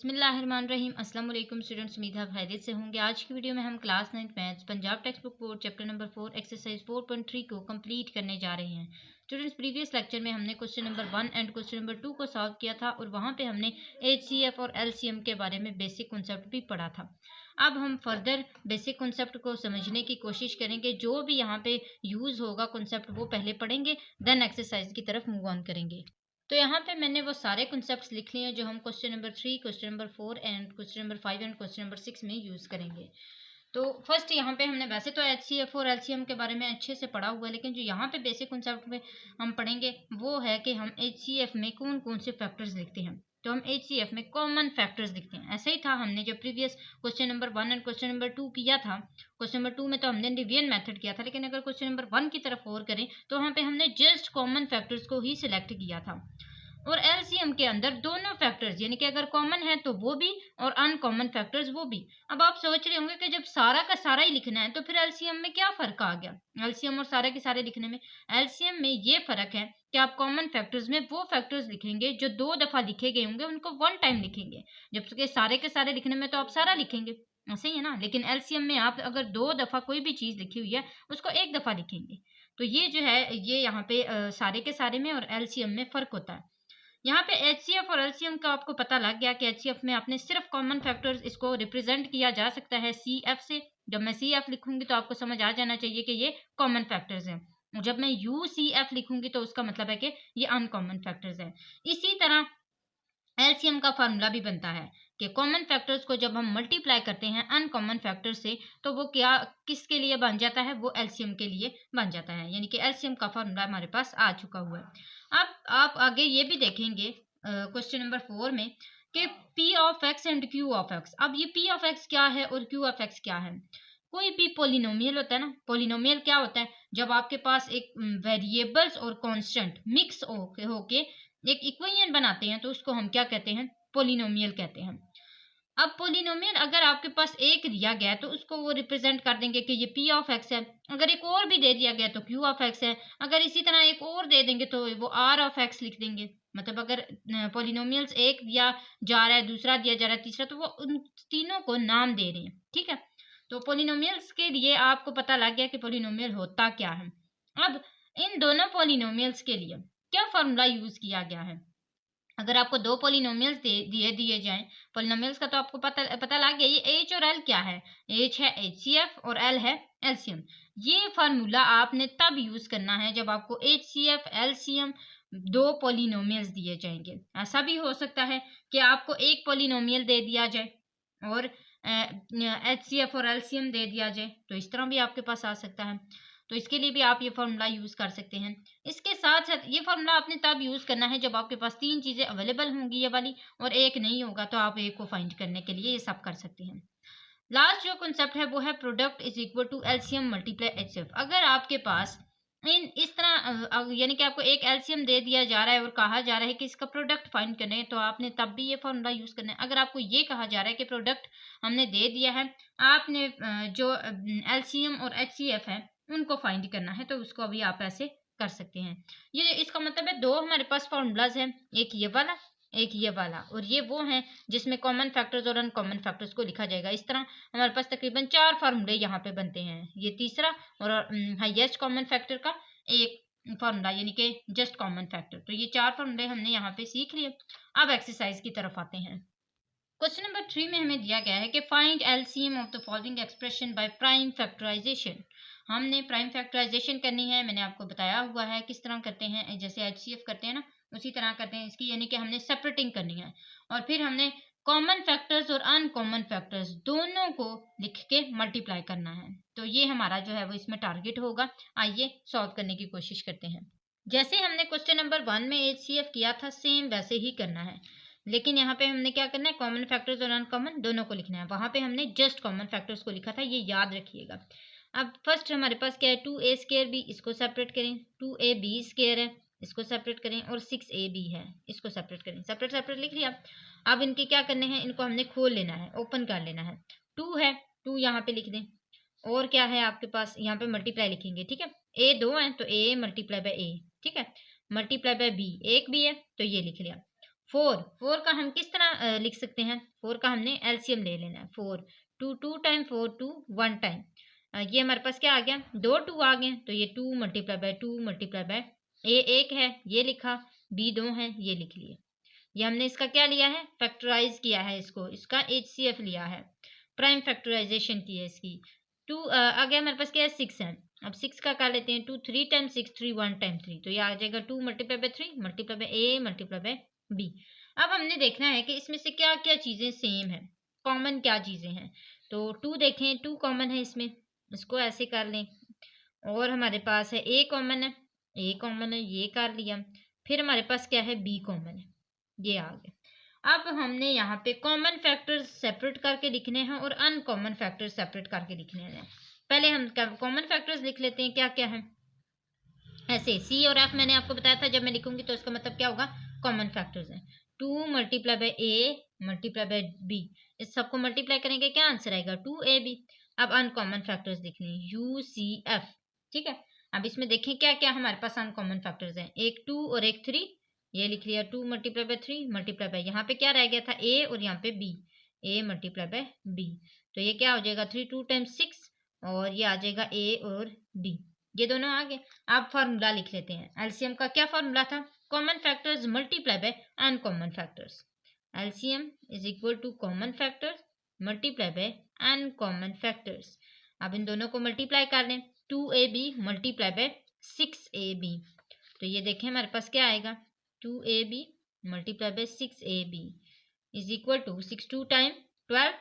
बिस्मिल्लाहिर्रहमानिर्रहीम। अस्सलाम वालेकुम स्टूडेंट्स, उम्मीद है आप खैरियत से होंगे। आज की वीडियो में हम class 9 maths Punjab text book board chapter number 4 exercise 4.3 को कंप्लीट करने जा रहे हैं। स्टूडेंट्स, प्रीवियस लेक्चर में हमने question number 1 and question number 2 को सॉल्व किया था और वहाँ पे हमने HCF और LCM के बारे में बेसिक कॉन्सेप्ट भी पढ़ा था। अब हम फर्दर बेसिक कॉन्सेप्ट को समझने की कोशिश करेंगे। जो भी यहाँ पे यूज़ होगा कॉन्सेप्ट वो पहले पढ़ेंगे, देन एक्सरसाइज की तरफ मूव ऑन करेंगे। तो यहाँ पे मैंने वो सारे कॉन्सेप्ट्स लिख लिए हैं जो हम question number 3, question number 4 and question number 5 and question number 6 में यूज़ करेंगे। तो फर्स्ट यहाँ पे हमने वैसे तो HCF और LCM के बारे में अच्छे से पढ़ा हुआ है, लेकिन जो यहाँ पे बेसिक कॉन्सेप्ट में हम पढ़ेंगे वो है कि हम HCF में कौन कौन से फैक्टर्स लिखते हैं। तो हम HCF में कॉमन फैक्टर्स लिखते हैं। ऐसे ही था हमने जो previous question number 1 and question number 2 किया था। क्वेश्चन नंबर 2 में तो हमने डिवीजन मेथड किया था, लेकिन अगर क्वेश्चन नंबर 1 की तरफ और करें तो वहाँ पे हमने जस्ट कॉमन फैक्टर्स को ही सिलेक्ट किया था। और LCM के अंदर दोनों फैक्टर्स यानी कि अगर कॉमन है तो वो भी और अनकॉमन फैक्टर्स वो भी। अब आप सोच रहे होंगे कि जब सारा का सारा ही लिखना है तो फिर LCM में क्या फर्क आ गया। LCM और सारे के सारे लिखने में LCM में ये फर्क है कि आप कॉमन फैक्टर्स में वो फैक्टर्स लिखेंगे जो 2 दफा लिखे गए होंगे, उनको 1 टाइम लिखेंगे। जबकि सारे के सारे लिखने में तो आप सारा लिखेंगे, ऐसे ही है ना। लेकिन LCM में आप अगर 2 दफा कोई भी चीज लिखी हुई है उसको 1 दफा लिखेंगे। तो ये जो है ये यहाँ पे सारे के सारे में और LCM में फर्क होता है। यहाँ पे HCF और LCM का आपको पता लग गया कि HCF में आपने सिर्फ कॉमन फैक्टर्स इसको रिप्रेजेंट किया जा सकता है CF से। जब मैं CF लिखूंगी तो आपको समझ आ जाना चाहिए कि ये कॉमन फैक्टर्स हैं। जब मैं UCF लिखूंगी तो उसका मतलब है कि ये अनकॉमन फैक्टर्स हैं। इसी तरह LCM का फार्मूला भी बनता है कि कॉमन फैक्टर्स को जब हम मल्टीप्लाई करते हैं अनकॉमन फैक्टर से तो वो क्या किसके लिए बन जाता है, वो LCM के लिए बन जाता है। यानी कि LCM का फार्मूला हमारे पास आ चुका हुआ है। अब आप आगे ये भी देखेंगे क्वेश्चन नंबर 4 में कि P of x and Q of x. अब ये P ऑफ एक्स क्या है और Q ऑफ एक्स क्या है। कोई भी पोलिनोमियल होता है ना, पोलिनोमियल क्या होता है, जब आपके पास एक वेरिएबल्स और कांस्टेंट मिक्स होके एक इक्वेशन बनाते हैं तो उसको हम क्या कहते हैं, पोलिनोमियल कहते हैं। अब पोलिनोमियल अगर आपके पास एक दिया गया है तो उसको वो रिप्रेजेंट कर देंगे कि ये P ऑफ एक्स है। अगर एक और भी दे दिया गया तो Q ऑफ एक्स है। अगर इसी तरह एक और दे देंगे तो वो R ऑफ एक्स लिख देंगे। मतलब अगर पोलिनोमियल्स एक दिया जा रहा है, दूसरा दिया जा रहा है, तीसरा, तो वो उन तीनों को नाम दे रहे हैं। ठीक है, तो पोलिनोमियल्स के लिए आपको पता लग गया कि पोलिनोमियल होता क्या है। अब इन दोनों पोलिनोमियल्स के लिए क्या फॉर्मूला यूज किया गया है। अगर आपको 2 पोलिनोमियल्स दिए जाएं, पोलिनोमियल्स का तो आपको पता लग गया ये H और L क्या है। H है HCF और L है LCM। ये फार्मूला आपने तब यूज करना है जब आपको HCF LCM 2 पोलिनोमियल्स दिए जाएंगे। ऐसा भी हो सकता है कि आपको एक पोलिनोमियल दे दिया जाए और HCF और LCM दे दिया जाए, तो इस तरह भी आपके पास आ सकता है। तो इसके लिए भी आप ये फार्मूला यूज कर सकते हैं। इसके साथ साथ ये फार्मूला आपने तब यूज करना है जब आपके पास 3 चीजें अवेलेबल होंगी ये वाली, और एक नहीं होगा तो आप एक को फाइंड करने के लिए ये सब कर सकते हैं। लास्ट जो कॉन्सेप्ट है वो है product is equal to LCM multiply HCF। अगर आपके पास इस तरह यानी कि आपको एक LCM दे दिया जा रहा है और कहा जा रहा है कि इसका प्रोडक्ट फाइंड करना है, तो आपने तब भी ये फॉर्मूला यूज करना है। अगर आपको ये कहा जा रहा है कि प्रोडक्ट हमने दे दिया है, आपने जो LCM और HCF है उनको फाइंड करना है, तो उसको अभी आप ऐसे कर सकते हैं। ये इसका मतलब है 2 हमारे पास फॉर्मूलाज हैं, एक ये वाला एक ये वाला, और ये वो हैं जिसमें कॉमन फैक्टर्स और अनकॉमन फैक्टर्स को लिखा जाएगा। इस तरह हमारे पास तकरीबन 4 फार्मूले यहाँ पे बनते हैं। ये तीसरा और हाईएस्ट कॉमन फैक्टर का एक फार्मूला यानी कि जस्ट कॉमन फैक्टर। तो ये 4 फार्मूले हमने यहाँ पे सीख लिए। अब एक्सरसाइज की तरफ आते हैं। क्वेश्चन नंबर 3 में हमें दिया गया है कि find LCM of the following expression by prime factorisation. हमने प्राइम फैक्टराइजेशन करनी है। मैंने आपको बताया हुआ है किस तरह करते हैं, जैसे HCF करते हैं ना उसी तरह करते हैं इसकी, यानी कि हमने सेपरेटिंग करनी है और फिर हमने कॉमन फैक्टर्स और अनकॉमन फैक्टर्स दोनों को लिख के मल्टीप्लाई करना है। तो ये हमारा जो है वो इसमें टारगेट होगा। आइए सॉल्व करने की कोशिश करते हैं। जैसे हमने क्वेश्चन नंबर 1 में HCF किया था सेम वैसे ही करना है, लेकिन यहाँ पे हमने क्या करना है, कॉमन फैक्टर्स और अनकॉमन दोनों को लिखना है। वहां पे हमने जस्ट कॉमन फैक्टर्स को लिखा था, ये याद रखिएगा। अब फर्स्ट हमारे पास क्या है, 2A² भी, इसको सेपरेट करें। 2AB² है, इसको सेपरेट करें, और 6AB है, इसको सेपरेट करें। सेपरेट सेपरेट लिख लिया। अब इनके क्या करने हैं, इनको हमने खोल लेना है, ओपन कर लेना है। 2 है, 2 यहाँ पे लिख दें, और क्या है आपके पास यहाँ पे मल्टीप्लाई लिखेंगे। ठीक है, A 2 है तो A मल्टीप्लाई बाय A, ठीक है, मल्टीप्लाई बाय B, एक भी है तो ये लिख लिया। फोर का हम किस तरह लिख सकते हैं? 4 का हमने एलसीएम ले लेना है। 4 2 टाइम 4 2 1 टाइम, ये हमारे पास क्या आ गया? 2 2 आ गए, तो ये 2 मल्टीप्लाई बाय 2 मल्टीप्लाई बाय ए 1 है ये लिखा, बी 2 है ये लिख लिया। ये हमने इसका क्या लिया है? फैक्टराइज किया है इसको, इसका एचसीएफ लिया है, प्राइम फैक्टराइजेशन की है इसकी। 2 आगे हमारे पास क्या है? 6 है। अब 6 का कर लेते हैं 2 3 टाइम 6 3 1 टाइम 3, तो ये आ जाएगा 2 multiply by 3 multiply by A multiply by B. अब हमने देखना है कि इसमें से क्या क्या चीजें सेम है, कॉमन क्या चीजें हैं। तो 2 देखें, 2 कॉमन है इसमें, इसको ऐसे कर लें। और हमारे पास है ए कॉमन है, ए कॉमन है ये कर लिया। फिर हमारे पास क्या है? बी कॉमन है, ये आ गया। अब हमने यहाँ पे कॉमन फैक्टर्स सेपरेट करके लिखने हैं और अनकॉमन फैक्टर्स सेपरेट करके लिखने हैं। पहले हम कॉमन फैक्टर्स लिख लेते हैं, क्या क्या है। ऐसे सी और एफ मैंने आपको बताया था, जब मैं लिखूंगी तो इसका मतलब क्या होगा? कॉमन फैक्टर्स हैं। 2 multiply by A multiply by B, इस सबको मल्टीप्लाई करेंगे, क्या आंसर आएगा? 2ab। अब अनकॉमन फैक्टर्स लिख लें, यू सी एफ। ठीक है, अब इसमें देखें क्या क्या हमारे पास अनकॉमन फैक्टर्स हैं। एक 2 और एक 3, ये लिख लिया। 2 मल्टीप्लाई बाय 3 मल्टीप्लाई बाय, यहाँ पे क्या रह गया था? ए और यहाँ पे B, A multiply by B, तो ये क्या हो जाएगा? 3 2 टाइम्स 6 और ये आ जाएगा ए और बी, ये दोनों आ गए। अब फार्मूला लिख लेते हैं। एलसीएम का क्या फार्मूला था? Common factors multiply by uncommon factors. LCM is equal to common factors multiply by uncommon factors. अब इन दोनों को मल्टीप्लाई कर लें, 2ab मल्टीप्लाई बाय 6ab, तो ये देखें हमारे पास क्या आएगा? 2ab multiply by 6ab is equal to 6 2 time 12,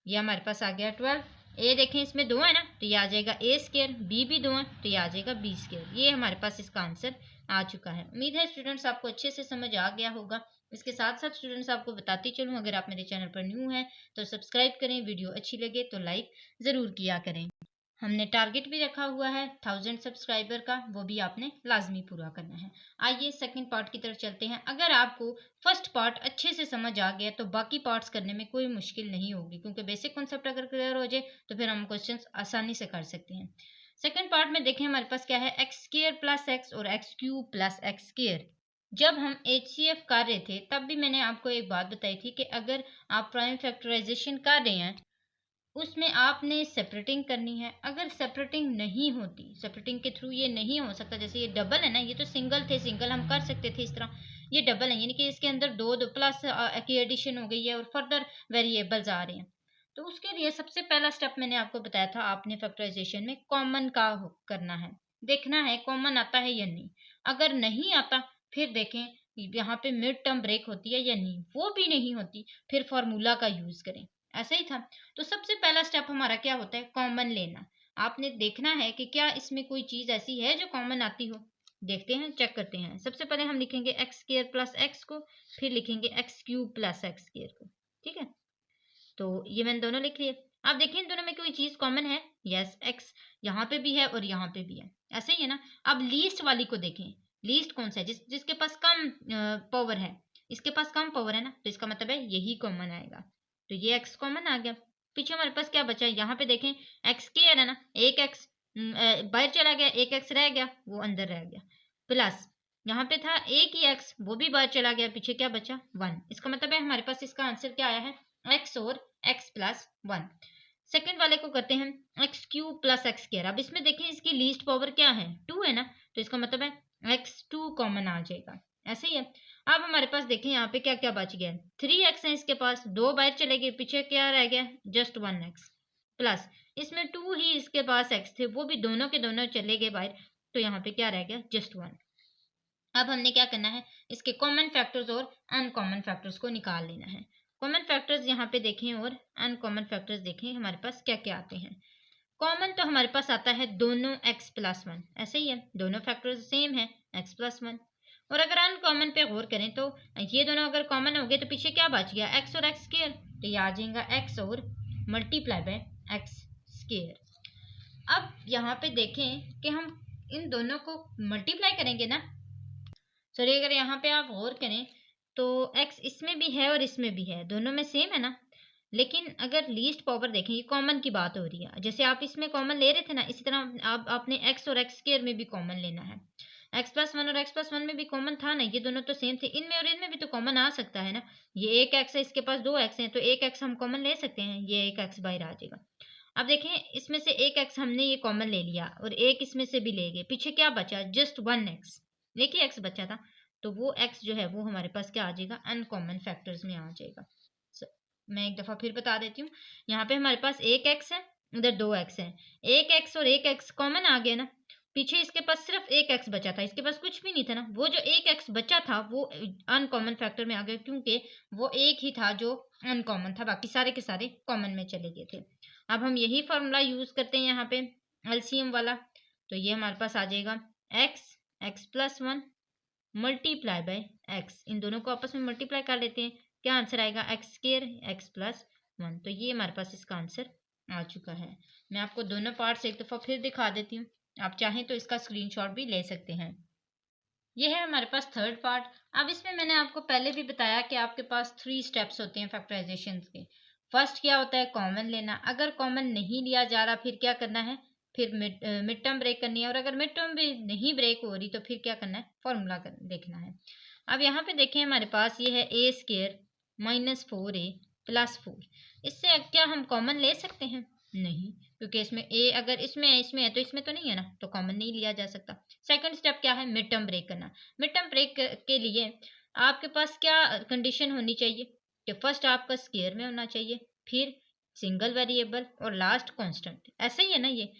ये हमारे पास आ गया 12। ए देखें इसमें 2 है ना, तो ये आ जाएगा ए स्केयर, बी भी 2 है तो ये आ जाएगा बी स्केयर। ये हमारे पास इसका आंसर आ चुका है। उम्मीद है स्टूडेंट्स आपको अच्छे से समझ आ गया होगा। इसके साथ साथ स्टूडेंट्स आपको बताती चलूँ, अगर आप मेरे चैनल पर न्यू हैं तो सब्सक्राइब करें, वीडियो अच्छी लगे तो लाइक ज़रूर किया करें। हमने टारगेट भी रखा हुआ है 1000 सब्सक्राइबर का, वो भी आपने लाजमी पूरा करना है। आइए सेकंड पार्ट की तरफ चलते हैं। अगर आपको फर्स्ट पार्ट अच्छे से समझ आ गया तो बाकी पार्ट्स करने में कोई मुश्किल नहीं होगी, क्योंकि बेसिक कॉन्सेप्ट अगर क्लियर हो जाए तो फिर हम क्वेश्चन आसानी से कर सकते हैं। सेकंड पार्ट में देखें हमारे पास क्या है? एक्स स्क्वायर प्लस एक्स और x cube plus x square. जब हम एचसीएफ कर रहे थे तब भी मैंने आपको एक बात बताई थी कि अगर आप प्राइम फैक्टराइजेशन कर रहे हैं उसमें आपने सेपरेटिंग करनी है। अगर सेपरेटिंग नहीं होती, सेपरेटिंग के थ्रू ये नहीं हो सकता, जैसे ये डबल है ना, ये तो सिंगल थे, सिंगल हम कर सकते थे इस तरह, ये डबल है यानी कि इसके अंदर दो दो प्लस की एडिशन हो गई है और फर्दर वेरिएबल्स आ रहे हैं। तो उसके लिए सबसे पहला स्टेप मैंने आपको बताया था, आपने फैक्टराइजेशन में कॉमन का करना है, देखना है कॉमन आता है या नहीं। अगर नहीं आता फिर देखें यहाँ पे मिड टर्म ब्रेक होती है या नहीं, वो भी नहीं होती फिर फॉर्मूला का यूज करें। ऐसा ही था। तो सबसे पहला स्टेप हमारा क्या होता है? कॉमन लेना। आपने देखना है कि क्या इसमें कोई चीज ऐसी है जो कॉमन आती हो। देखते हैं, चेक करते हैं। सबसे पहले हम लिखेंगे एक्स स्क्वायर प्लस एक्स को, फिर लिखेंगे x cube plus x square को। ठीक है, तो ये मैंने दोनों लिख लिए। आप देखिए इन दोनों में कोई चीज कॉमन है? यस, एक्स यहाँ पे भी है और यहाँ पे भी है, ऐसे ही है ना। अब लीस्ट वाली को देखें, लीस्ट कौन सा है? जिसके पास कम पावर है, इसके पास कम पावर है ना, तो इसका मतलब है यही कॉमन आएगा, तो ये एक्स कॉमन आ गया। पीछे हमारे पास क्या बचा है? यहाँ पे देखें एक्स स्क्वायर है ना, एक एक्स बाहर चला गया, एक एक्स रह गया, वो अंदर रह गया, प्लस यहाँ पे था एक ही एक्स, वो भी बाहर चला गया, पीछे क्या बचा? 1। इसका मतलब है हमारे पास इसका आंसर क्या आया है? एक्स और एक्स प्लस 1। सेकेंड वाले को करते हैं x cube plus x square. अब इसमें देखें इसकी लीस्ट पावर क्या है? 2 है ना, तो इसका मतलब है एक्स 2 कॉमन आ जाएगा, ऐसे ही है। अब हमारे पास देखें यहाँ पे क्या क्या बच गया? 3x है इसके पास, 2 बाहर चले गए, पीछे क्या रह गया? जस्ट 1x, प्लस इसमें 2 ही इसके पास x थे, वो भी दोनों के दोनों चले गए बाहर, तो यहाँ पे क्या रह गया? जस्ट 1। अब हमने क्या करना है? इसके कॉमन फैक्टर्स और अनकॉमन फैक्टर्स को निकाल लेना है। कॉमन फैक्टर्स यहाँ पे देखें और अनकॉमन फैक्टर्स देखें हमारे पास क्या क्या आते हैं। कॉमन तो हमारे पास आता है दोनों x प्लस 1, ऐसे ही है, दोनों फैक्टर्स सेम है, x प्लस 1। और अगर अनकॉमन पे गौर करें तो ये दोनों अगर कॉमन हो गए तो पीछे क्या बच गया? x और x स्क्वायर, तो ये आ जाएगा x और मल्टीप्लाई बाय x स्क्वायर। अब यहाँ पे देखें कि हम इन दोनों को मल्टीप्लाई करेंगे ना, सॉरी अगर यहाँ पे आप गौर करें तो x इसमें भी है और इसमें भी है, दोनों में सेम है ना। लेकिन अगर लीस्ट पावर देखें, ये कॉमन की बात हो रही है, जैसे आप इसमें कॉमन ले रहे थे ना, इसी तरह आप आपने x और x स्क्वायर में भी कॉमन लेना है। x+1 और x+1 में भी कॉमन था ना, ये दोनों तो सेम थे, इनमें और इनमें भी तो कॉमन आ सकता है ना। ये एक x है, इसके पास दो x हैं, तो एक x हम कॉमन ले सकते हैं, ये एक x बाहर आ जाएगा। अब देखें, इसमें से एक x हमने ये कॉमन ले लिया और एक इसमें से भी ले गए, पीछे क्या बचा, जस्ट 1x, एक ही x बचा था, तो वो x जो है वो हमारे पास क्या आ जाएगा, अनकॉमन फैक्टर्स में आ जाएगा। मैं एक दफा फिर बता देती हूँ, यहाँ पे हमारे पास एक x है, उधर दो x है, एक x और एक x कॉमन आ गया ना, पीछे इसके पास सिर्फ एक x बचा था, इसके पास कुछ भी नहीं था ना, वो जो एक x बचा था वो अनकॉमन फैक्टर में आ गया, क्योंकि वो एक ही था जो अनकॉमन था, बाकी सारे के सारे कॉमन में चले गए थे। अब हम यही फॉर्मूला यूज करते हैं यहाँ पे एलसीएम वाला, तो ये हमारे पास आ जाएगा x+1 मल्टीप्लाई बाय x, इन दोनों को आपस में मल्टीप्लाई कर लेते हैं, क्या आंसर आएगा, x² x+1। तो ये हमारे पास इसका आंसर आ चुका है। मैं आपको दोनों पार्ट्स एक दफ़ा फिर दिखा देती हूँ, आप चाहें तो इसका स्क्रीनशॉट भी ले सकते हैं। ये है हमारे पास थर्ड पार्ट। अब इसमें मैंने आपको पहले भी बताया कि आपके पास 3 स्टेप्स होते हैं फैक्टराइजेशन के। फर्स्ट क्या होता है, कॉमन लेना, अगर कॉमन नहीं लिया जा रहा फिर क्या करना है, फिर मिड टर्म ब्रेक करनी है, और अगर मिड टर्म भी नहीं ब्रेक हो रही तो फिर क्या करना है, फॉर्मूला देखना है। अब यहाँ पे देखें, हमारे पास ये है a² -4a + 4, इससे क्या हम कॉमन ले सकते हैं, नहीं, क्योंकि इसमें a अगर इसमें है तो इसमें तो नहीं है ना, तो कॉमन नहीं लिया जा सकता। सेकंड स्टेप क्या है, मिड टर्म ब्रेक करना। मिड टर्म ब्रेक के लिए आपके पास क्या कंडीशन होनी चाहिए कि फर्स्ट आपका स्क्वायर में होना चाहिए, फिर सिंगल वेरिएबल और लास्ट कांस्टेंट, ऐसा ही है ना ये।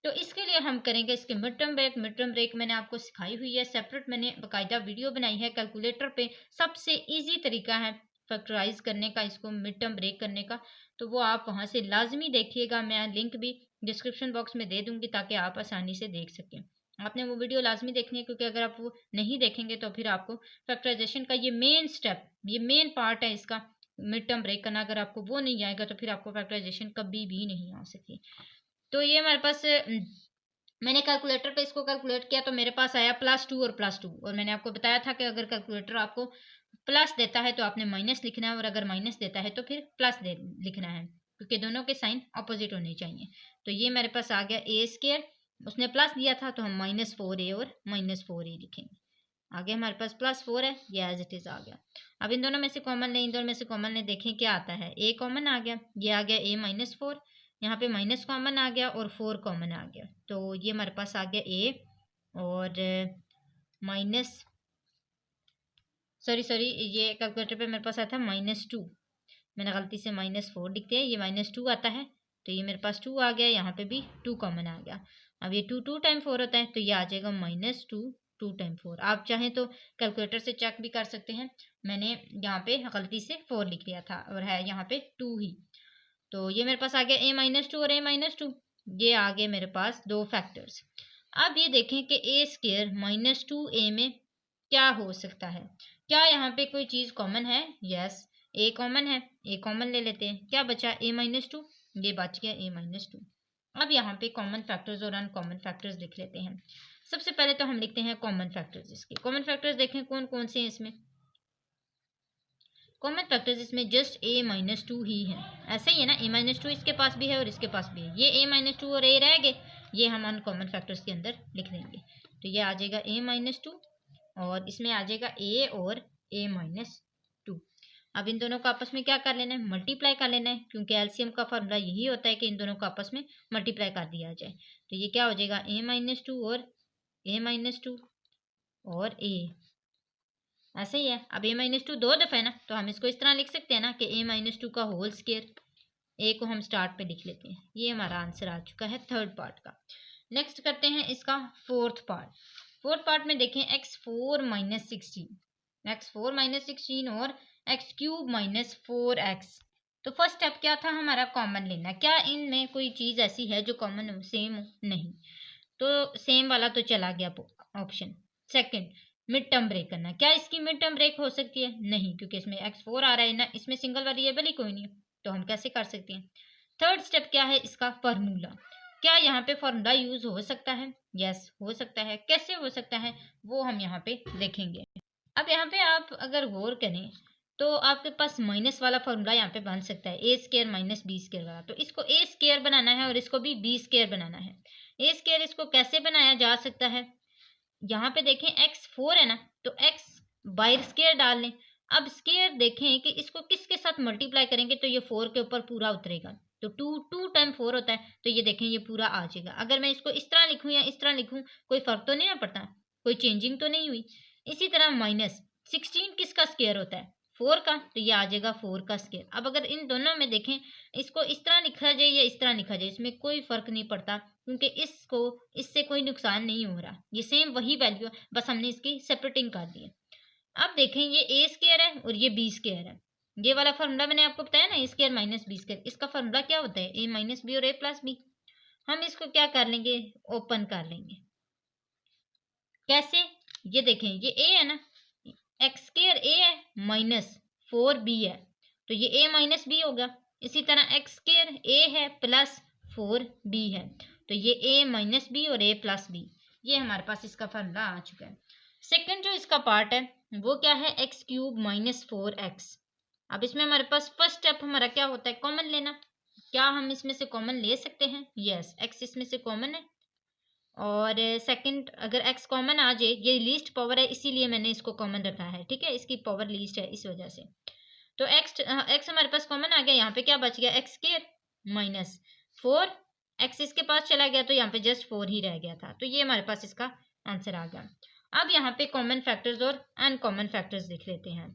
तो इसके लिए हम करेंगे इसके मिड टर्म ब्रेक मैंने आपको सिखाई हुई है, सेपरेट मैंने बाकायदा वीडियो बनाई है कैलकुलेटर पे, सबसे इजी तरीका है फैक्टराइज करने का, इसको मिड टर्म ब्रेक करने का, तो वो आप वहां से लाजमी देखिएगा, मैं लिंक भी डिस्क्रिप्शन बॉक्स में दे दूंगी ताकि आप आसानी से देख सकें। आपने वो वीडियो लाजमी देखनी है, क्योंकि अगर आप वो नहीं देखेंगे तो फिर आपको फैक्टराइजेशन का ये मेन स्टेप, ये मेन पार्ट है इसका, मिड टर्म ब्रेक करना, अगर आपको वो नहीं आएगा तो फिर आपको फैक्टराइजेशन कभी भी नहीं आ सकती। तो ये हमारे पास मैंने कैलकुलेटर पे इसको कैलकुलेट किया तो मेरे पास आया +2 और +2, और मैंने आपको बताया था कि अगर कैलकुलेटर आपको प्लस देता है तो आपने माइनस लिखना है, और अगर माइनस देता है तो फिर प्लस लिखना है, क्योंकि दोनों के साइन अपोजिट होने चाहिए। तो ये मेरे पास आ गया a², उसने प्लस दिया था तो हम -4a और -4a लिखेंगे। आगे हमारे पास +4 है, ये एज इट इज आ गया। अब इन दोनों में से कॉमन लें, इन दोनों में से कॉमन लें, देखें क्या आता है, a कॉमन आ गया, ये आ गया a-4, यहाँ पे माइनस कॉमन आ गया और 4 कॉमन आ गया, तो ये हमारे पास आ गया a और माइनस सॉरी ये कैलकुलेटर पे मेरे पास आया था -2, मैंने गलती से -4 लिख दिया, ये -2 आता है, तो ये मेरे पास 2 आ गया, यहाँ पे भी 2 कॉमन आ गया। अब ये 2 टाइम 4 होता है, तो ये आ जाएगा -2 2 टाइम 4। आप चाहें तो कैलकुलेटर से चेक भी कर सकते हैं, मैंने यहाँ पे गलती से 4 लिख दिया था और है यहाँ पे 2 ही। तो ये मेरे पास आ गया a-2 और a-2, ये आ गए मेरे पास दो फैक्टर्स। अब ये देखें कि a² -2a में क्या हो सकता है, क्या यहाँ पे कोई चीज कॉमन है, यस, a कॉमन है, a कॉमन ले लेते हैं, क्या बचा a-2, ये बच गया a-2। अब यहाँ पे कॉमन फैक्टर्स और अनकॉमन फैक्टर्स लिख लेते हैं। सबसे पहले तो हम लिखते हैं कॉमन फैक्टर्स। इसके कॉमन फैक्टर्स देखें कौन कौन से हैं इसमें, कॉमन फैक्टर्स इसमें जस्ट a-2 ही है, ऐसा ही है ना, a-2 इसके पास भी है और इसके पास भी है, ये a-2 और a रह गए, ये हम अनकॉमन फैक्टर्स के अंदर लिख देंगे, तो ये आ जाएगा a-2 और इसमें आ जाएगा a और a-2। अब इन दोनों को आपस में क्या कर लेना है, मल्टीप्लाई कर लेना है, क्योंकि एलसीएम का फॉर्मूला यही होता है कि इन दोनों को आपस में मल्टीप्लाई कर दिया जाए। तो ये क्या हो जाएगा, a-2 और a-2 और a, ऐसे ही है। अब a-2 दो दफ़ा है ना, तो हम इसको इस तरह लिख सकते हैं ना कि a-2 का होल स्क्वायर, a को हम स्टार्ट पे लिख लेते हैं। ये हमारा आंसर आ चुका है थर्ड पार्ट का। नेक्स्ट करते हैं इसका फोर्थ पार्ट। फोर्थ पार्ट में देखें x4 - 16 और x³ - 4x। तो फर्स्ट स्टेप क्या था हमारा, कॉमन लेना, क्या इनमें कोई चीज़ ऐसी है जो कॉमन हो, सेम हो, नहीं, तो सेम वाला तो चला गया option. Second, mid term break करना, क्या इसकी मिड टर्म ब्रेक हो सकती है, नहीं, क्योंकि इसमें x4 आ रहा है ना, इसमें सिंगल वेरिएबल ही कोई नहीं है, तो हम कैसे कर सकते हैं। थर्ड स्टेप क्या है, इसका फार्मूला, क्या यहाँ पे फार्मूला यूज हो सकता है, यस हो सकता है, कैसे हो सकता है वो हम यहाँ पे देखेंगे। अब यहाँ पे आप अगर गौर करें तो आपके पास माइनस वाला फार्मूला यहाँ पे बन सकता है, a² - b² वाला, तो इसको a² बनाना है और इसको भी b² बनाना है। a² इसको कैसे बनाया जा सकता है, यहाँ पे देखें एक्स 4 है ना, तो एक्स बाहर स्केयर डाल लें। अब स्केयर देखें कि इसको किसके साथ मल्टीप्लाई करेंगे तो ये 4 के ऊपर पूरा उतरेगा। तो 2 टाइम 4 होता है, तो ये देखें ये पूरा आ जाएगा। अगर मैं इसको इस तरह लिखूं या इस तरह लिखूं, कोई फर्क तो नहीं ना पड़ता, कोई चेंजिंग तो नहीं हुई। इसी तरह -16 किसका स्केयर होता है? 4 का, तो ये आ जाएगा 4 का स्केयर। अब अगर इन दोनों में देखें, इसको इस तरह लिखा जाए या इस तरह लिखा जाए, इसमें कोई फर्क नहीं पड़ता, क्योंकि इसको इससे कोई नुकसान नहीं हो रहा, ये सेम वही वैल्यू है, बस हमने इसकी सेपरेटिंग कर दी है। अब देखें ये ए स्केयर है और ये बी स्केयर है। ये वाला फार्मूला मैंने आपको बताया ना, ए स्केयर माइनस बी स्केयर, इसका फार्मूला क्या होता है? ए माइनस बी और ए प्लस बी। हम इसको क्या कर लेंगे? ओपन कर लेंगे। कैसे? ये देखें ये ए है ना, एक्स स्केयर ए है माइनस 4b है, तो ये ए माइनस बी होगा। इसी तरह एक्स स्केयर ए है प्लस 4b है, तो ये ए माइनस बी और ए प्लस बी। ये हमारे पास इसका फार्मूला आ चुका है। सेकंड जो इसका पार्ट है वो क्या है? X cube minus 4x। अब इसमें हमारे पास फर्स्ट स्टेप हमारा क्या होता है? कॉमन लेना। क्या हम इसमें से कॉमन ले सकते हैं? यस, एक्स इसमें से कॉमन है। और सेकंड, अगर एक्स कॉमन आ जाए, ये लीस्ट पावर है इसीलिए मैंने इसको कॉमन रखा है, ठीक है, इसकी पावर लीस्ट है इस वजह से। तो एक्स हमारे पास कॉमन आ गया, यहाँ पे क्या बच गया? एक्स स्क्वायर माइनस 4, एक्स इसके पास चला गया तो यहाँ पे जस्ट 4 ही रह गया था, तो ये हमारे पास इसका आंसर आ गया। अब यहाँ पे कॉमन फैक्टर्स और अनकॉमन फैक्टर्स देख लेते हैं।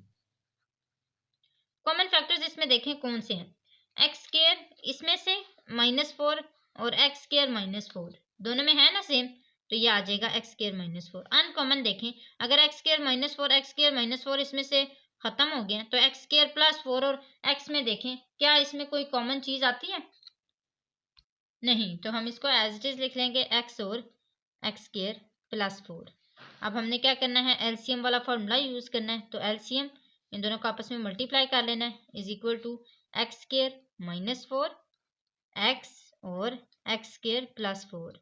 कॉमन फैक्टर्स इसमें देखें कौन से हैं? एक्स स्क्वायर इसमें से -4 और एक्स स्क्वायर -4 दोनों में है ना सेम, तो ये आ जाएगा एक्स स्क्वायर -4। अनकॉमन देखें, अगर एक्स स्क्वायर -4 एक्स स्क्वायर -4 इसमें से खत्म हो गया तो एक्स स्क्वायर +4 और एक्स में देखें क्या इसमें कोई कॉमन चीज आती है? नहीं, तो हम इसको एज इट इज लिख लेंगे, एक्स और एक्स स्क्वायर +4। अब हमने क्या करना है? एलसीएम वाला फॉर्मूला यूज करना है, तो एलसीएम इन दोनों को आपस में मल्टीप्लाई कर लेना है, is equal to x square -4 x और एक्स स्क्वायर +4।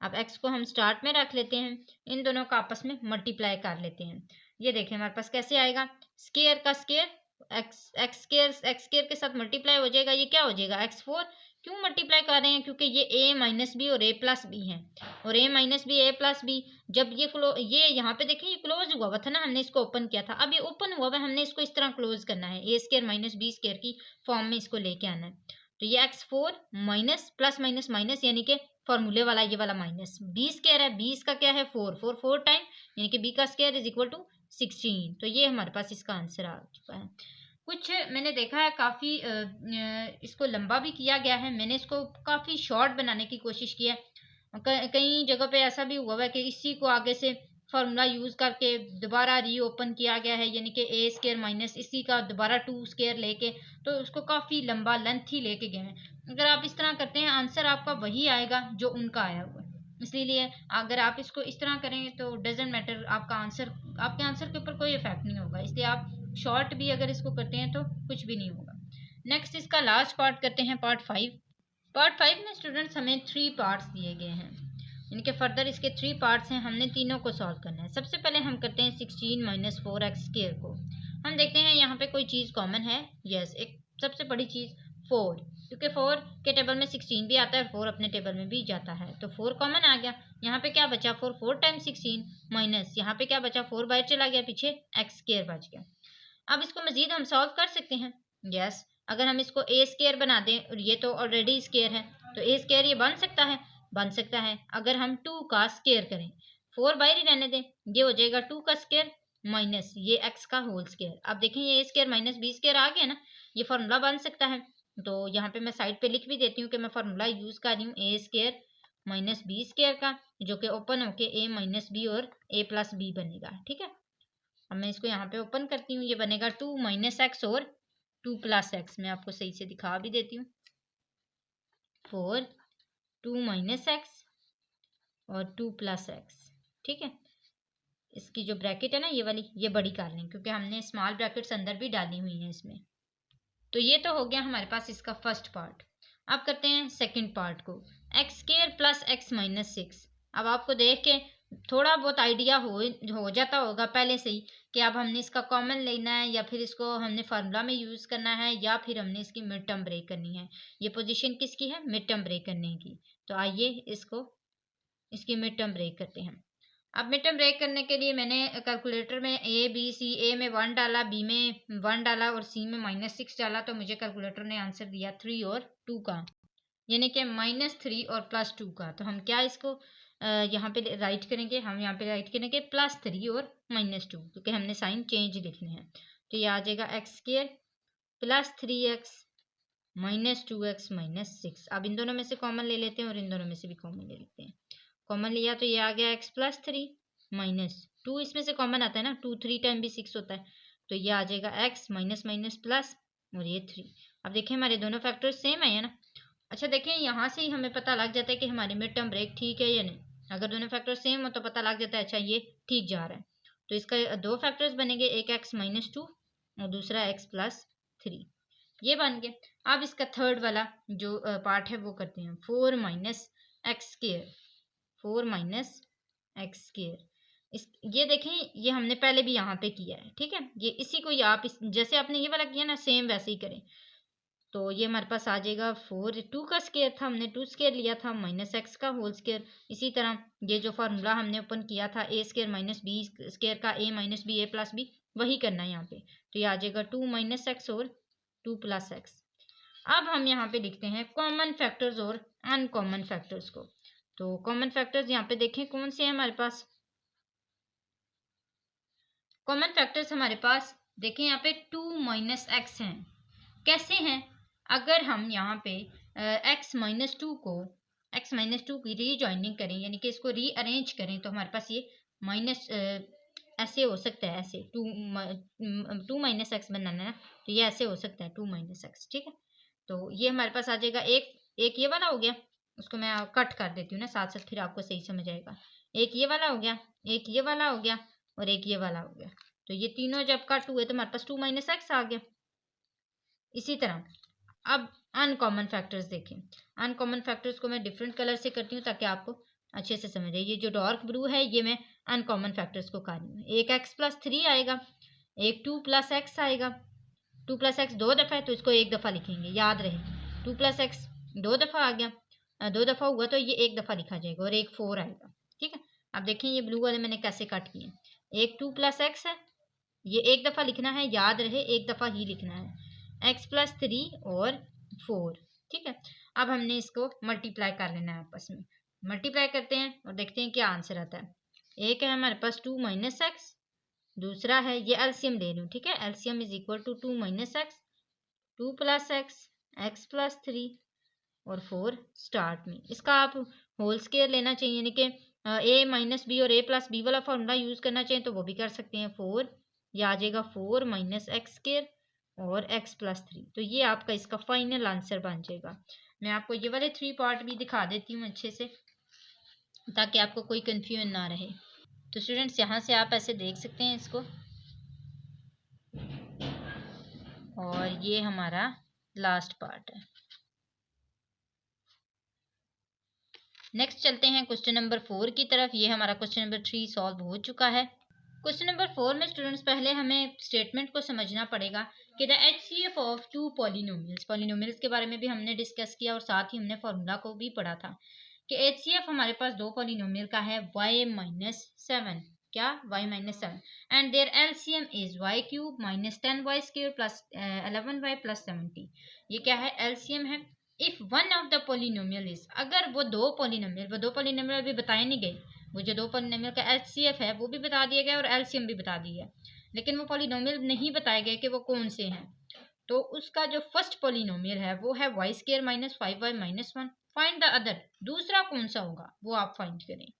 अब एक्स को हम स्टार्ट में रख लेते हैं, इन दोनों को आपस में मल्टीप्लाई कर लेते हैं। ये देखें हमारे पास कैसे आएगा? स्क्वायर का स्क्वायर एक्स स्क्वायर के साथ मल्टीप्लाई हो जाएगा, ये क्या हो जाएगा? x4। क्यों मल्टीप्लाई कर रहे हैं? क्योंकि ये a माइनस बी और a प्लस बी है, और a minus b a plus b, जब ये यहाँ पे देखें ये क्लोज हुआ हुआ था ना, हमने इसको ओपन किया था, अब ये ओपन हुआ हुआ है, हमने इसको इस तरह क्लोज करना है, a square minus b square की फॉर्म में इसको लेके आना है। तो ये x4 minus plus minus minus, यानी कि फॉर्मूले वाला ये वाला माइनस, बी स्क्वायर है, बी इसका क्या है? 4 टाइम, यानी कि बी का स्क्वायर इज इक्वल टू 16। तो ये हमारे पास इसका आंसर आ चुका है। कुछ मैंने देखा है काफ़ी इसको लंबा भी किया गया है, मैंने इसको काफ़ी शॉर्ट बनाने की कोशिश की है। कई जगह पे ऐसा भी हुआ है कि इसी को आगे से फार्मूला यूज़ करके दोबारा रीओपन किया गया है, यानी कि ए स्क्वायर माइनस इसी का दोबारा 2 स्क्वायर लेके, तो उसको काफ़ी लंबा लेंथ ही लेके गए हैं। अगर आप इस तरह करते हैं आंसर आपका वही आएगा जो उनका आया हुआ है, इसलिए अगर आप इसको इस तरह करें तो डजेंट मैटर, आपका आंसर, आपके आंसर के ऊपर कोई इफेक्ट नहीं होगा, इसलिए आप शॉर्ट भी अगर इसको करते हैं तो कुछ भी नहीं होगा। नेक्स्ट इसका लास्ट पार्ट करते हैं, पार्ट 5। पार्ट 5 में स्टूडेंट्स हमें 3 पार्ट्स दिए गए हैं, इनके फर्दर इसके 3 पार्ट्स हैं, हमने तीनों को सॉल्व करना है। सबसे पहले हम करते हैं 16 - 4x स्क्वायर को। हम देखते हैं यहाँ पे कोई चीज़ कॉमन है। यस, एक सबसे बड़ी चीज़ 4, क्योंकि 4 के टेबल में 16 भी आता है और 4 अपने टेबल में भी जाता है, तो 4 कॉमन आ गया। यहाँ पे क्या बचा? 4 टाइम्स 16 माइनस यहाँ पे क्या बचा? 4 बाहर चला गया, पीछे एक्स स्क्वायर बच गया। अब इसको मजीद हम सॉल्व कर सकते हैं। यस, अगर हम इसको ए स्क्वायर बना दें, और ये तो ऑलरेडी स्क्वायर है, तो ए स्क्वायर ये बन सकता है, बन सकता है। अगर हम 2 का स्क्वायर करें, 4 बाहर ही रहने दें, ये हो जाएगा 2 का स्क्वायर माइनस ये एक्स का होल स्क्वायर। अब देखें ये ए स्क्वायर माइनस बी स्क्वायर आ गया ना, ये फार्मूला बन सकता है। तो यहाँ पे मैं साइड पे लिख भी देती हूँ कि मैं फार्मूला यूज कर रही हूँ ए स्क्वायर माइनस बी स्क्वायर का, जो कि ओपन होके ए माइनस बी और ए प्लस बी बनेगा, ठीक है। अब मैं इसको यहाँ पे ओपन करती हूँ, ये बनेगा 2 - x और 2 + x। मैं आपको सही से दिखा भी देती हूँ, 4 2 - x और 2 + x, ठीक है। इसकी जो ब्रैकेट है ना ये वाली, ये बड़ी कर लें क्योंकि हमने स्मॉल ब्रैकेट्स अंदर भी डाली हुई हैं इसमें। तो ये तो हो गया हमारे पास इसका फर्स्ट पार्ट। अब करते हैं सेकंड पार्ट को, x square plus x minus 6। अब आपको देख के थोड़ा बहुत आइडिया हो जाता होगा पहले से ही कि अब हमने इसका कॉमन लेना है, या फिर इसको हमने फार्मूला में यूज़ करना है, या फिर हमने इसकी मिड टर्म ब्रेक करनी है। ये पोजीशन किसकी है? मिड टर्म ब्रेक करने की। तो आइए इसको इसकी मिड टर्म ब्रेक करते हैं। अब मिड टर्म ब्रेक करने के लिए मैंने कैलकुलेटर में ए बी सी, ए में 1 डाला, बी में 1 डाला और सी में -6 डाला, तो मुझे कैलकुलेटर ने आंसर दिया 3 और 2 का, यानी कि -3 और +2 का। तो हम क्या इसको यहाँ पे राइट करेंगे, हम यहाँ पे राइट करेंगे +3 और -2, क्योंकि हमने साइन चेंज लिखने हैं। तो ये आ जाएगा x² +3x -2x -6। अब इन दोनों में से कॉमन ले लेते हैं और इन दोनों में से भी कॉमन ले लेते हैं। कॉमन लिया तो ये आ गया x +3 -2, इसमें से कॉमन आता है ना, 2 3 टाइम भी 6 होता है, तो ये आ जाएगा x माइनस प्लस और ये 3। अब देखें हमारे दोनों फैक्टर सेम है ना। अच्छा देखें, यहाँ से ही हमें पता लग जाता है कि हमारी मिड टर्म ब्रेक ठीक है या नहीं। अगर दोनों फैक्टर सेम हो तो पता लग जाता है अच्छा ये ठीक जा रहा है। तो इसका दो फैक्टर्स बनेंगे, एक x -2 और दूसरा x +3, ये बन गए। अब इसका थर्ड वाला जो पार्ट है वो करते हैं, 4 - x², 4 - x²। ये देखें, ये हमने पहले भी यहाँ पे किया है, ठीक है। ये इसी को आप जैसे आपने ये वाला किया ना, सेम वैसे ही करें। तो ये हमारे पास आ जाएगा 4, 2 का स्क्वायर था, हमने 2² लिया था, -x का होल स्क्वायर। इसी तरह ये जो फार्मूला हमने ओपन किया था a² - b² का, a - b a + b, वही करना है यहाँ पे। तो ये आ जाएगा 2 - x और 2 + x। अब हम यहाँ पे लिखते हैं कॉमन फैक्टर्स और अनकॉमन फैक्टर्स को। तो कॉमन फैक्टर्स यहाँ पे देखें कौन से हैं हमारे पास। कॉमन फैक्टर्स हमारे पास देखें यहाँ पे 2 - x हैं। कैसे हैं? अगर हम यहाँ पे x -2 की रीजॉइनिंग करें, यानी कि इसको रीअरेंज करें, तो हमारे पास ये माइनस ऐसे हो सकता है, ऐसे 2 - x बनाना है, तो ये ऐसे हो सकता है 2 - x, ठीक है। तो ये हमारे पास आ जाएगा, एक ये वाला हो गया, उसको मैं कट कर देती हूँ ना साथ साथ, फिर आपको सही समझ आएगा। एक ये वाला हो गया, एक ये वाला हो गया और एक ये वाला हो गया। तो ये तीनों जब कट हुए तो हमारे पास 2 - x आ गया। इसी तरह अब अनकॉमन फैक्टर्स देखें। अनकॉमन फैक्टर्स को मैं डिफरेंट कलर से करती हूँ ताकि आपको अच्छे से समझ आए। ये जो डार्क ब्लू है ये मैं अनकॉमन फैक्टर्स को कर रही हूँ। एक x +3 आएगा, एक 2 + x आएगा। 2 + x 2 दफ़ा है तो इसको एक दफ़ा लिखेंगे, याद रहे। 2 + x 2 दफ़ा आ गया, 2 दफ़ा हुआ तो ये एक दफ़ा लिखा जाएगा और एक 4 आएगा, ठीक है। अब देखें ये ब्लू वाले मैंने कैसे कट किए। एक 2 + x है, ये एक दफ़ा लिखना है, याद रहे एक दफ़ा ही लिखना है। x +3 और 4, ठीक है। अब हमने इसको मल्टीप्लाई कर लेना है आपस में। मल्टीप्लाई करते हैं और देखते हैं क्या आंसर आता है। एक है हमारे पास 2 - x, दूसरा है, ये एलसीएम ले लूँ, ठीक है। LCM is equal to 2 - x, 2 + x +3 और 4 स्टार्ट में। इसका आप होल स्क्वायर लेना चाहिए, यानी कि a - b और a + b वाला फॉर्मूला यूज़ करना चाहिए तो वो भी कर सकते हैं। 4, ये आ जाएगा 4 - x² और x +3। तो ये आपका इसका फाइनल आंसर बन जाएगा। मैं आपको ये वाले 3 पार्ट भी दिखा देती हूँ अच्छे से, ताकि आपको कोई कंफ्यूजन ना रहे। तो स्टूडेंट्स यहाँ से आप ऐसे देख सकते हैं इसको, और ये हमारा लास्ट पार्ट है। नेक्स्ट चलते हैं क्वेश्चन नंबर 4 की तरफ। ये हमारा क्वेश्चन नंबर 3 सॉल्व हो चुका है। क्वेश्चन नंबर 4 में स्टूडेंट्स पहले हमें स्टेटमेंट को समझना पड़ेगा कि the HCF of 2 polynomials. Polynomials के बारे में भी हमने डिस्कस किया और साथ ही हमने फॉर्मूला को भी पढ़ा था कि HCF हमारे पास दो पॉलिनोमियल का है y - 7, क्या y - 7, and there LCM is y³ - 10y² + 11y + 70। ये क्या है? LCM है। If one of the polynomial is, अगर वो दो पॉलिनोमियल अभी बताए नहीं गए, वो जो दो पॉलिनोमियल का HCF है वो भी बता दिया गया और LCM भी बता दिया गया, लेकिन वो पॉलिनोमियल नहीं बताए गए कि वो कौन से हैं। तो उसका जो फर्स्ट पॉलिनोमियल है वो है y² - 5y - 1। Find the other, दूसरा कौन सा होगा वो आप फाइंड करें।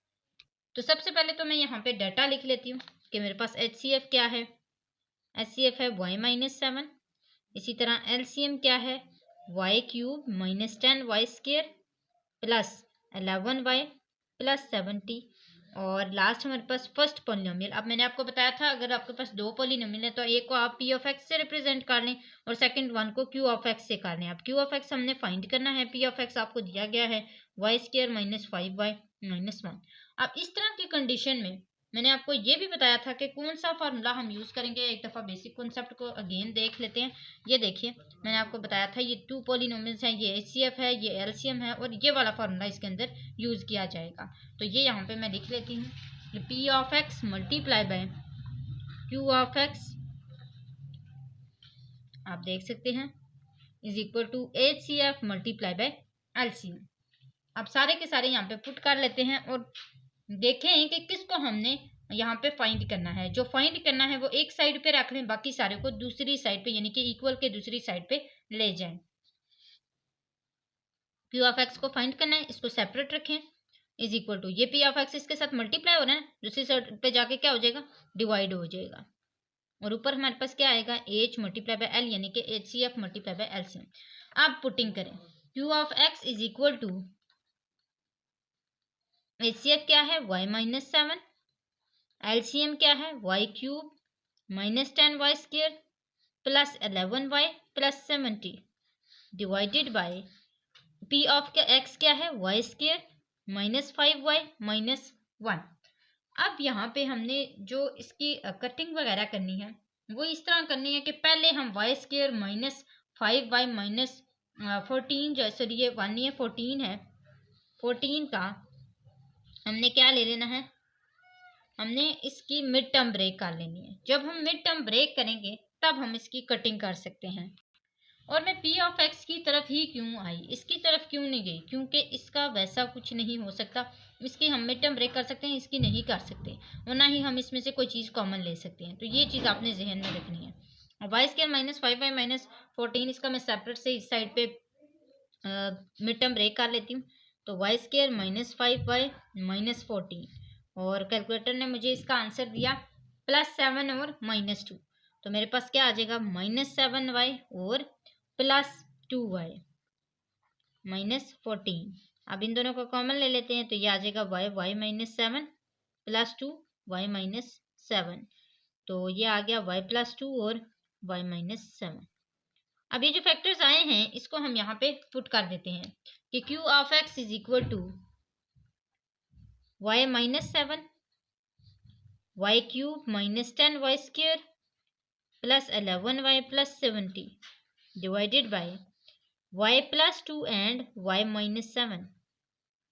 तो सबसे पहले तो मैं यहाँ पे डाटा लिख लेती हूँ कि मेरे पास HCF क्या है। HCF है y - 7। इसी तरह LCM क्या है, y³ - 10y² + 11y + 70। और लास्ट हमारे पास फर्स्ट पॉलिनोमियल। अब मैंने आपको बताया था अगर आपके पास दो पॉलिनोमियल है तो एक को आप p ऑफ x से रिप्रेजेंट कर लें और सेकंड वन को q ऑफ x से कर लें। अब q ऑफ x हमने फाइंड करना है, p ऑफ x आपको दिया गया है y² - 5y - 1। अब इस तरह की कंडीशन में मैंने आपको ये भी बताया था कि कौन सा फार्मूला हम यूज़ करेंगे। एक दफ़ा बेसिक कॉन्सेप्ट को अगेन देख लेते हैं। ये देखिए मैंने आपको बताया था ये 2 पॉलिनोमियल्स हैं, ये HCF है, ये LCM है और ये वाला फार्मूला इसके अंदर यूज़ किया जाएगा। तो ये यहाँ पे मैं लिख लेती हूँ p of x multiply by q of x, आप देख सकते हैं, is equal to H C F multiply by LCM. अब सारे के सारे यहाँ पे पुट कर लेते हैं और देखें कि किसको हमने यहाँ पे फाइंड करना है। जो फाइंड करना है वो एक साइड पे रख लें, बाकी सारे को दूसरी साइड पे यानी कि इक्वल के दूसरी साइड पे ले जाएं। पी ऑफ एक्स को फाइंड करना है, इसको सेपरेट रखें, इज इक्वल टू ये पी ऑफ एक्स इसके साथ मल्टीप्लाई हो रहा है, दूसरी साइड पे जाके क्या हो जाएगा, डिवाइड हो जाएगा, और ऊपर हमारे पास क्या आएगा, एच मल्टीप्लाई बाय एल यानी कि H C F multiply by LCM. आप पुटिंग करें, q of x is equal to H C F क्या है, वाई माइनस 7, एलसीएम क्या है, y cube minus 10 y square plus 11 Y plus 70 divided by p of के x क्या है, y square minus 5 y minus 1। अब यहाँ पे हमने जो इसकी कटिंग वगैरह करनी है वो इस तरह करनी है कि पहले हम y square minus 5 y minus 14, जो सॉरी ये 1 नहीं है 14 है, 14 का हमने क्या ले लेना है, हमने इसकी मिड टर्म ब्रेक कर लेनी है। जब हम मिड टर्म ब्रेक करेंगे तब हम इसकी कटिंग कर सकते हैं। और मैं पी ऑफ एक्स की तरफ ही क्यों आई, इसकी तरफ क्यों नहीं गई, क्योंकि इसका वैसा कुछ नहीं हो सकता। इसकी हम मिड टर्म ब्रेक कर सकते हैं, इसकी नहीं कर सकते, और ना ही हम इसमें से कोई चीज़ कॉमन ले सकते हैं। तो ये चीज़ आपने जहन में रखनी है। और y square minus 5 y minus 14 इसका मैं सेपरेट से इस साइड पे मिड टर्म ब्रेक कर लेती हूँ। तो y square minus 5 y minus 14, और कैलकुलेटर ने मुझे इसका आंसर दिया +7 और -2। तो मेरे पास क्या आ जाएगा, -7 वाई और +2 वाई -14। अब इन दोनों को कॉमन ले लेते हैं, तो ये आ जाएगा वाई -7 +2 वाई -7। तो ये आ गया y+2 और y-7। अब ये जो फैक्टर्स आए हैं इसको हम यहाँ पे पुट कर देते हैं कि q of x is equal to y-7 y cube -10 y square plus 11 Y plus 70 divided by y+2 and y-7।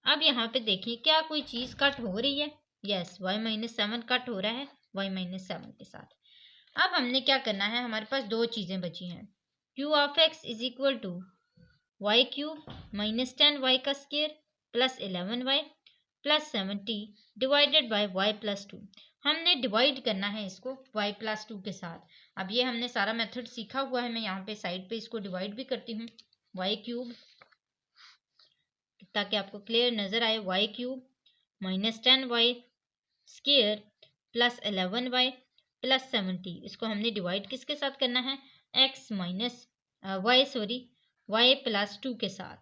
अब यहाँ पे देखिए क्या कोई चीज़ कट हो रही है, यस y-7 कट हो रहा है y-7 के साथ। अब हमने क्या करना है, हमारे पास दो चीज़ें बची हैं, q of x is equal to Y cube -10 Y का square plus 11 Y plus 70 divided by y+2। हमने डिवाइड करना है इसको y+2 के साथ। अब ये हमने सारा मेथड सीखा हुआ है, मैं यहाँ पे साइड पे इसको डिवाइड भी करती हूँ, वाई क्यूब, ताकि आपको क्लियर नज़र आए, y cube -10 y square plus 11 Y plus 70, इसको हमने डिवाइड किसके साथ करना है, x माइनस y+2 के साथ।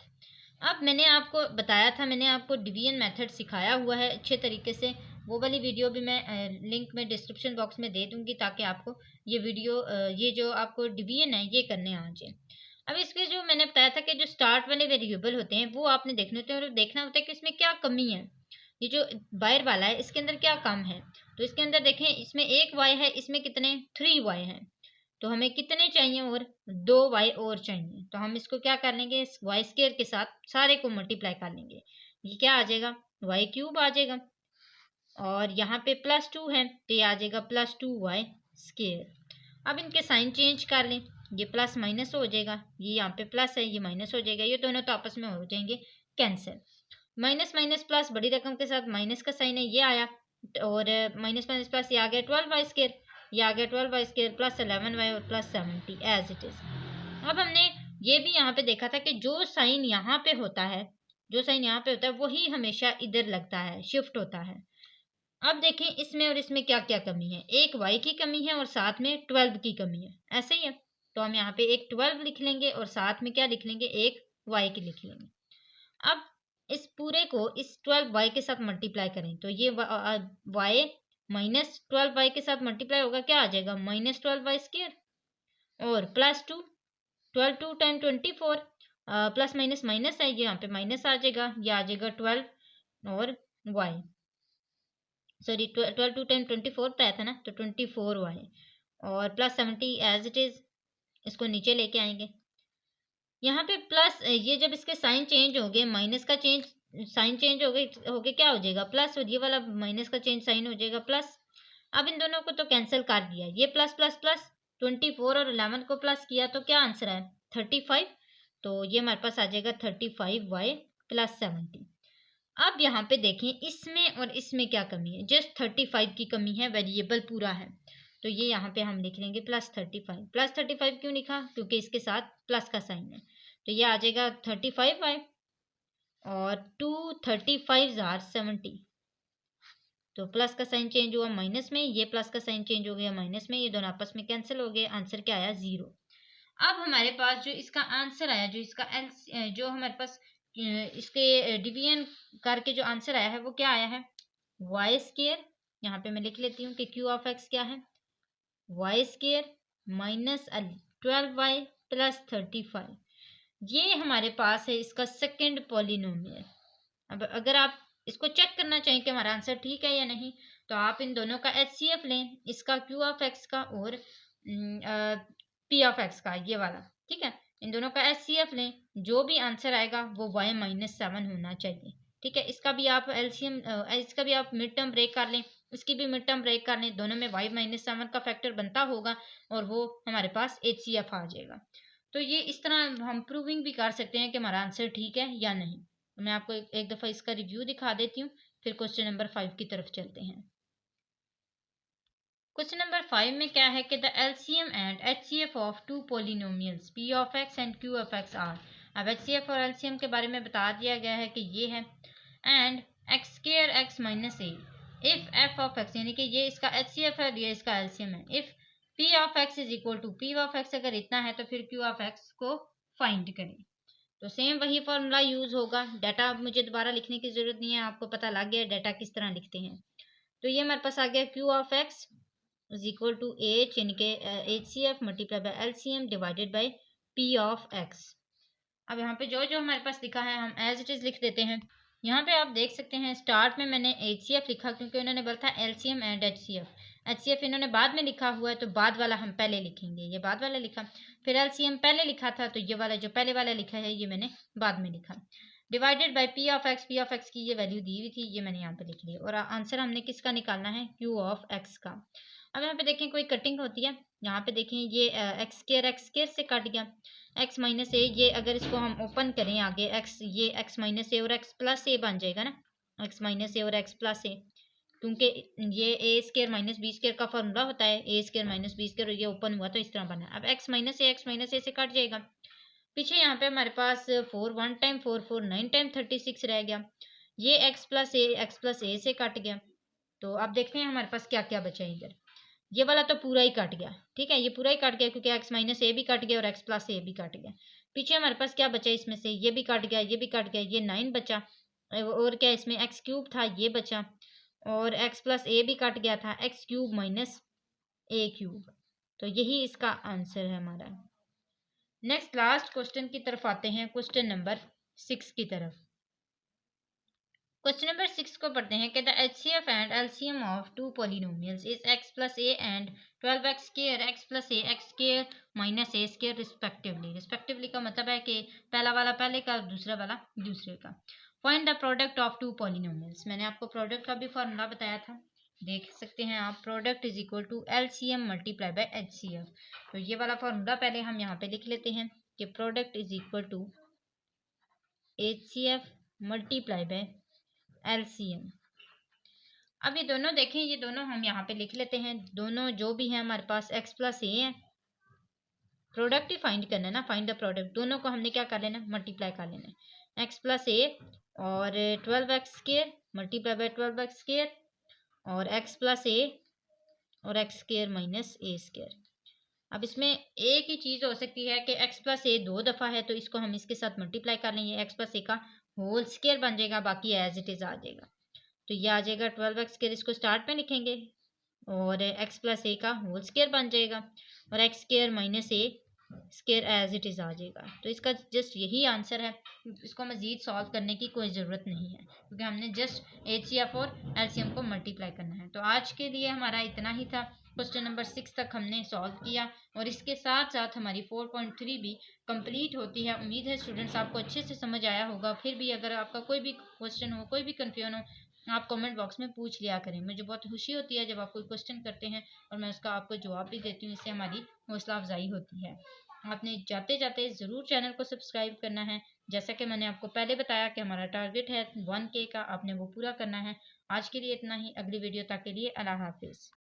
अब मैंने आपको बताया था, मैंने आपको डिवीजन मेथड सिखाया हुआ है अच्छे तरीके से, वो वाली वीडियो भी मैं लिंक में डिस्क्रिप्शन बॉक्स में दे दूंगी, ताकि आपको ये वीडियो ये जो आपको डिवीजन है ये करने आ जाए। अब इसके जो मैंने बताया था कि जो स्टार्ट वाले वेरिएबल होते हैं वो आपने देखने होते हैं और देखना होता है कि इसमें क्या कमी है। ये जो बाहर वाला है इसके अंदर क्या कम है, तो इसके अंदर देखें, इसमें 1 y है, इसमें कितने 3 y हैं, तो हमें कितने चाहिए, और 2 y और चाहिए। तो हम इसको क्या कर लेंगे, वाई स्क्वायर के साथ सारे को मल्टीप्लाई कर लेंगे, ये क्या आ जाएगा, वाई क्यूब आ जाएगा, और यहाँ पे +2 है तो ये आ जाएगा +2 वाई स्क्वायर। अब इनके साइन चेंज कर लें, ये प्लस माइनस हो जाएगा, ये यहाँ पे प्लस है ये माइनस हो जाएगा, ये दोनों तो आपस में हो जाएंगे कैंसिल। माइनस माइनस प्लस बड़ी रकम के साथ माइनस का साइन है, ये आया, और माइनस माइनस प्लस ये आ गया 12 वाई स्क्वायर, ये आ गया 12 वाई स्क्वायर प्लस 11 वाई और प्लस 70 एज इट इज। अब हमने ये भी यहाँ पे देखा था कि जो साइन यहाँ पे होता है, जो साइन यहाँ पे होता है वही हमेशा इधर लगता है, शिफ्ट होता है। अब देखें इसमें और इसमें क्या क्या कमी है, एक y की कमी है और साथ में 12 की कमी है, ऐसे ही है। तो हम यहाँ पे एक 12 लिख लेंगे और साथ में क्या लिख लेंगे, एक y की लिख लेंगे। अब इस पूरे को इस 12y के साथ मल्टीप्लाई करें, तो ये y -12y के साथ मल्टीप्लाई होगा, क्या आ जाएगा, -12y स्क्वायर और +2, 12 2 टाइम 24, प्लस माइनस माइनस है, ये यहाँ पे माइनस आ जाएगा, ये आ जाएगा 12 और y, सॉरी 12 2 टाइम 24 पे आया था ना, तो 24y और प्लस 70 एज इट इज, इसको नीचे लेके आएंगे। यहाँ पे प्लस, ये जब इसके साइन चेंज हो गए, माइनस का चेंज साइन चेंज हो गए क्या हो जाएगा प्लस, और ये वाला माइनस का चेंज साइन हो जाएगा प्लस। अब इन दोनों को तो कैंसिल कर दिया, ये प्लस प्लस प्लस 24 और 11 को प्लस किया तो क्या आंसर है 35। तो ये हमारे पास आ जाएगा 35y प्लस 70। अब यहाँ पे देखें इसमें और इसमें क्या कमी है, जस्ट 35 की कमी है, वेरिएबल पूरा है। तो ये यहाँ पे हम लिख लेंगे प्लस 35। प्लस 35 क्यों लिखा, क्योंकि इसके साथ प्लस का साइन है। तो ये आ जाएगा 35y और 2 35 आर 70। तो प्लस का साइन चेंज हुआ माइनस में, ये प्लस का साइन चेंज हो गया माइनस में, ये दोनों आपस में कैंसिल हो गए। आंसर क्या आया 0। अब हमारे पास जो इसका आंसर आया, जो इसका जो हमारे पास इसके डिवीजन करके जो आंसर आया है वो क्या आया है वाई स्केयर। यहाँ पे मैं लिख लेती हूँ कि क्यू ऑफ एक्स क्या है Y square minus 12y plus 35। ये हमारे पास है इसका सेकंड पॉलिनोमियल। अब अगर आप इसको चेक करना चाहें कि हमारा आंसर ठीक है या नहीं, तो आप इन दोनों का HCF लें, इसका क्यू ऑफ एक्स का और पी ऑफ एक्स का, ये वाला, ठीक है। इन दोनों का HCF लें, जो भी आंसर आएगा वो y माइनस 7 होना चाहिए, ठीक है। इसका भी आप एलसीएम, इसका भी आप मिड टर्म ब्रेक कर लें, इसकी भी मिड टर्म ब्रेक कर लें, दोनों में y माइनस 7 का फैक्टर बनता होगा और वो हमारे पास HCF आ जाएगा। तो ये इस तरह हम प्रूविंग भी कर सकते हैं कि हमारा आंसर ठीक है या नहीं। मैं आपको एक दफ़ा इसका रिव्यू दिखा देती हूँ, फिर क्वेश्चन नंबर 5 की तरफ चलते हैं। क्वेश्चन नंबर 5 में क्या है कि the LCM and HCF of two polynomials p of x and q of x are. अब HCF और LCM के बारे में बता दिया गया है कि ये है and x square x minus A if f of x, यानी कि ये इसका HCF है, ये इसका LCM है। If p of x is equal to p of x, अगर इतना है तो फिर q ऑफ x को फाइंड करें। तो सेम वही फॉर्मूला यूज होगा। डाटा अब मुझे दोबारा लिखने की जरूरत नहीं है, आपको पता लग गया डाटा किस तरह लिखते हैं। तो ये हमारे पास आ गया q of x is equal to h, यानी कि HCF multiply by LCM divided by p of x। अब यहाँ पे जो जो हमारे पास लिखा है हम एज इट इज लिख देते हैं। यहाँ पे आप देख सकते हैं स्टार्ट में मैंने HCF लिखा क्योंकि उन्होंने बोला था LCM एंड HCF इन्होंने बाद में लिखा हुआ है, तो बाद वाला हम पहले लिखेंगे, ये बाद वाला लिखा। फिर LCM पहले लिखा था, तो ये वाला जो पहले वाला लिखा है ये मैंने बाद में लिखा। Divided by p of x की ये वैल्यू दी हुई थी, ये मैंने यहाँ पे लिख ली। और आंसर हमने किसका निकालना है q ऑफ x का। अब यहाँ पे देखें कोई कटिंग होती है, यहाँ पे देखें ये x स्क्वायर से कट गया, x माइनस ए, ये अगर इसको हम ओपन करें आगे x, ये x माइनस ए और x प्लस ए बन जाएगा ना, x माइनस ए और x प्लस ए, क्योंकि ये ए स्क्वायर माइनस बी स्क्वायर का फॉर्मूला होता है, ए स्क्वायर माइनस बी स्क्वायर, ये ओपन हुआ तो इस तरह बना। अब x माइनस ए से कट जाएगा। पीछे यहाँ पे हमारे पास 4 1 टाइम 4 4 9 टाइम 36 रह गया। ये x प्लस ए से कट गया। तो अब देखते हैं हमारे पास क्या क्या बचा है इधर। ये वाला तो पूरा ही कट गया, ठीक है, ये पूरा ही कट गया क्योंकि x माइनस ए भी कट गया और x प्लस ए भी कट गया। पीछे हमारे पास क्या बचा इसमें से, ये भी कट गया, ये भी कट गया, ये 9 बचा। और क्या इसमें x क्यूब था, ये बचा, और x प्लस ए भी कट गया था, x क्यूब माइनस ए क्यूब। तो यही इसका आंसर है हमारा। नेक्स्ट लास्ट क्वेश्चन की तरफ आते हैं, क्वेश्चन नंबर 6 की तरफ। क्वेश्चन नंबर 6 को पढ़ते हैं कि the HCF and LCM of two polynomials is x plus a and 12x square x plus a x square minus A square respectively. Respectively का मतलब है कि पहला वाला पहले का, दूसरा वाला दूसरे का। Find the product of two polynomials. मैंने आपको प्रोडक्ट का भी फॉर्मूला बताया था, देख सकते हैं आप। Product is equal to LCM multiply by HCF। तो ये वाला फॉर्मूला पहले हम यहाँ पे लिख लेते हैं कि product is equal to HCF multiply by LCM। अब ये दोनों देखें, ये दोनों हम यहाँ पे लिख लेते हैं। दोनों जो भी है हमारे पास x प्लस ए है, प्रोडक्ट ही फाइंड करना है ना, फाइंड द प्रोडक्ट। दोनों को हमने क्या कर लेना, मल्टीप्लाई कर लेना है। x प्लस ए और 12x square multiply by 12x square और x प्लस ए और x स्क्वायर माइनस ए स्क्वायर। अब इसमें एक ही चीज़ हो सकती है कि x प्लस ए 2 दफ़ा है, तो इसको हम इसके साथ मल्टीप्लाई कर लेंगे, x प्लस ए का होल स्क्वायर बन जाएगा, बाकी एज इट इज आ जाएगा। तो ये आ जाएगा 12x स्क्वायर, इसको स्टार्ट में लिखेंगे, और x प्लस ए का होल स्क्वायर बन जाएगा, और x square minus A square as it is आ जाएगा। तो इसका जस्ट यही आंसर है, इसको मजीद सॉल्व करने की कोई ज़रूरत नहीं है क्योंकि हमने जस्ट HCF और LCM को मल्टीप्लाई करना है। तो आज के लिए हमारा इतना ही था। क्वेश्चन नंबर 6 तक हमने सॉल्व किया और इसके साथ साथ हमारी 4.3 भी कंप्लीट होती है। उम्मीद है स्टूडेंट्स आपको अच्छे से समझ आया होगा। फिर भी अगर आपका कोई भी क्वेश्चन हो, कोई भी कन्फ्यूजन हो, आप कमेंट बॉक्स में पूछ लिया करें। मुझे बहुत खुशी होती है जब आप कोई क्वेश्चन करते हैं और मैं उसका आपको जवाब भी देती हूँ। इससे हमारी हौसला अफजाई होती है। आपने जाते जाते ज़रूर चैनल को सब्सक्राइब करना है। जैसा कि मैंने आपको पहले बताया कि हमारा टारगेट है 1K का, आपने वो पूरा करना है। आज के लिए इतना ही। अगली वीडियो तक के लिए अल्लाह हाफिज़।